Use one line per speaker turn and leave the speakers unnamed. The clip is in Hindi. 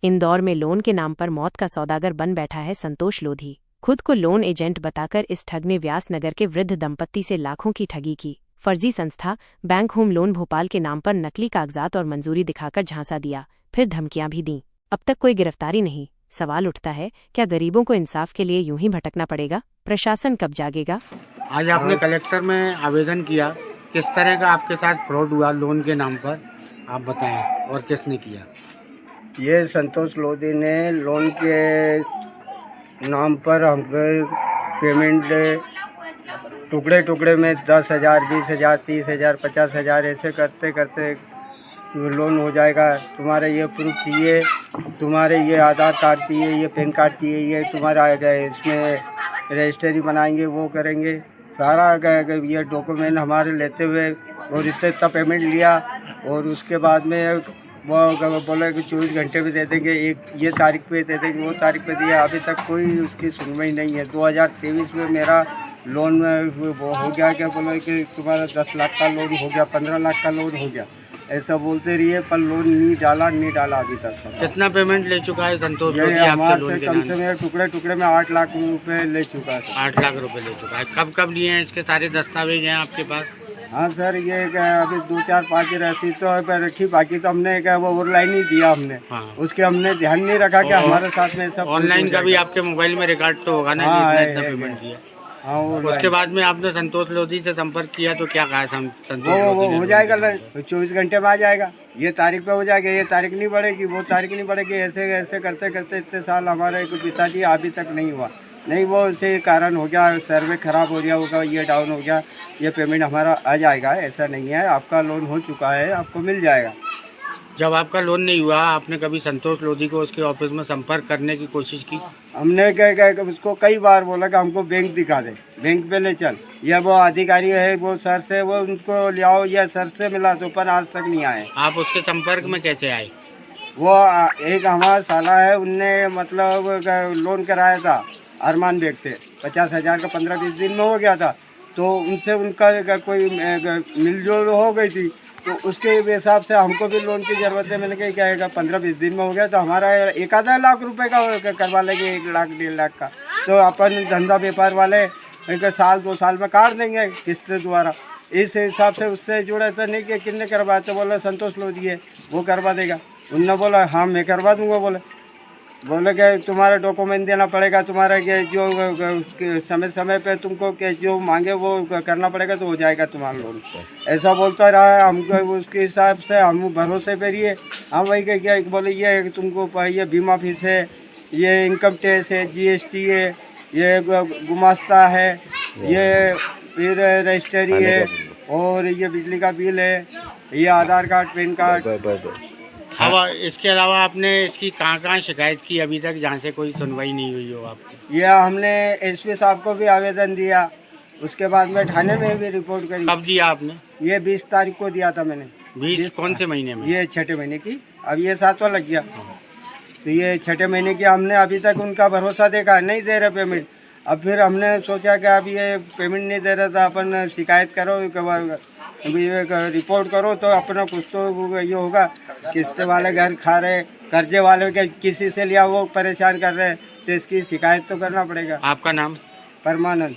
इंदौर में लोन के नाम पर मौत का सौदागर बन बैठा है संतोष लोधी। खुद को लोन एजेंट बताकर इस ठग ने व्यासनगर के वृद्ध दंपत्ति से लाखों की ठगी की। फर्जी संस्था बैंक होम लोन भोपाल के नाम पर नकली कागजात और मंजूरी दिखाकर झांसा दिया, फिर धमकियां भी दीं। अब तक कोई गिरफ्तारी नहीं। सवाल उठता है, क्या गरीबों को इंसाफ के लिए यूं ही भटकना पड़ेगा? प्रशासन कब जागेगा?
आज आपने कलेक्टर में आवेदन किया, किस तरह का आपके साथ फ्रॉड हुआ लोन के नाम पर, आप बताएं, और किसने किया?
ये संतोष लोधी ने लोन के नाम पर हमको पेमेंट टुकड़े टुकड़े में 10,000, 20,000, 30,000, 50,000 ऐसे करते करते लोन हो जाएगा, तुम्हारे ये प्रूफ चाहिए, तुम्हारे ये आधार कार्ड चाहिए, ये पैन कार्ड चाहिए, ये तुम्हारा इसमें रजिस्ट्री बनाएंगे, वो करेंगे सारा ये डॉक्यूमेंट हमारे लेते हुए और इतना पेमेंट लिया। और उसके बाद में वो बोला कि 24 घंटे में दे देंगे, एक ये तारीख पे दे देंगे, वो तारीख पे दिया। अभी तक कोई उसकी सुनवाई नहीं है। 2023 में मेरा लोन वो हो गया, क्या बोला कि तुम्हारा 10 लाख का लोन हो गया, 15 लाख का लोन हो गया, ऐसा बोलते रहिए, पर लोन नहीं डाला अभी तक।
कितना पेमेंट ले चुका है संतोष लोधी?
हमारे से कम से कम टुकड़े टुकड़े में 8 लाख रुपए ले चुका है।
8 लाख रुपए ले चुका है। कब कब लिए हैं? इसके सारे दस्तावेज हैं आपके पास?
हाँ सर, ये अभी 2, 4, 5 रसीद तो है रखी, बाकी तो हमने वो ऑनलाइन ही दिया हमने।
हाँ।
उसके हमने ध्यान नहीं रखा कि हमारे साथ में सब
ऑनलाइन का भी आपके मोबाइल में रिकॉर्ड तो होगा ना?
हाँ,
इतना पेमेंट किया।
हाँ,
उसके बाद में आपने संतोष लोधी से संपर्क किया तो क्या कहा? संतोष
वो हो जाएगा, 24 घंटे में आ जाएगा, ये तारीख पे हो जाएगा, ये तारीख नहीं बढ़ेगी, वो तारीख नहीं बढ़ेगी, ऐसे ऐसे करते करते इतने साल हमारे पिताजी अभी तक नहीं हुआ। नहीं, वो उसे कारण हो गया, सर्वे खराब हो गया होगा, ये डाउन हो गया, ये पेमेंट हमारा आ जाएगा, ऐसा नहीं है। आपका लोन हो चुका है, आपको मिल जाएगा।
जब आपका लोन नहीं हुआ, आपने कभी संतोष लोधी को उसके ऑफिस में संपर्क करने की कोशिश की?
हमने क्या उसको कई बार बोला कि हमको बैंक दिखा दे, बैंक पे ले चल, या वो अधिकारी है वो सर से वो उनको ले आओ, या सर से मिला तो, पर आज तक नहीं आए।
आप उसके संपर्क में कैसे आए?
वो एक हमारा साला है, उनने मतलब लोन कराया था अरमान बैंक से, 50,000 का 15-20 दिन में हो गया था। तो उनसे उनका कोई मिलजुल हो गई थी, तो उसके हिसाब से हमको भी लोन की ज़रूरत है। मैंने कहा क्या है, 15-20 दिन में हो गया तो हमारा 1-आधा लाख रुपए का करवा लेंगे, 1 लाख 1.5 लाख का, तो अपन धंधा व्यापार वाले एक साल 2 साल में काट देंगे किस्त द्वारा। इस हिसाब से उससे जुड़े तो नहीं कि कितने करवाए, तो बोला संतोष लोधी है वो करवा देगा। उनने बोला हाँ मैं करवा दूंगा। बोले कि तुम्हारा डॉक्यूमेंट देना पड़ेगा, तुम्हारा के जो समय समय पे तुमको के जो मांगे वो करना पड़ेगा, तो हो जाएगा तुम्हारा लोन। ऐसा बोलता रहा है हमको। उसके हिसाब से हम भरोसे पे रहिए। हम वही क्या बोले, ये तुमको ये बीमा फीस है, ये इनकम टैक्स है, GST है, ये गुमास्ता है, ये फिर रजिस्ट्री है, और ये बिजली का बिल है, ये आधार कार्ड, पैन कार्ड।
अब इसके अलावा आपने इसकी कहाँ शिकायत की अभी तक, जहाँ से कोई सुनवाई नहीं हुई हो आपकी?
यह हमने SP साहब को भी आवेदन दिया, उसके बाद में थाने में भी रिपोर्ट करी।
कब दिया आपने?
ये 20 तारीख को दिया था मैंने।
20 कौन से महीने में?
ये 6ठे महीने की, अब ये 7वां लग गया। तो ये 6ठे महीने की हमने अभी तक उनका भरोसा देखा, नहीं दे रहे पेमेंट। अब फिर हमने सोचा कि अब ये पेमेंट नहीं दे रहा था, अपन शिकायत करो, ये रिपोर्ट करो, तो अपना कुछ तो ये होगा। किस्त वाले घर खा रहे, कर्जे वाले के किसी से लिया वो परेशान कर रहे, तो इसकी शिकायत तो करना पड़ेगा।
आपका नाम?
परमानंद।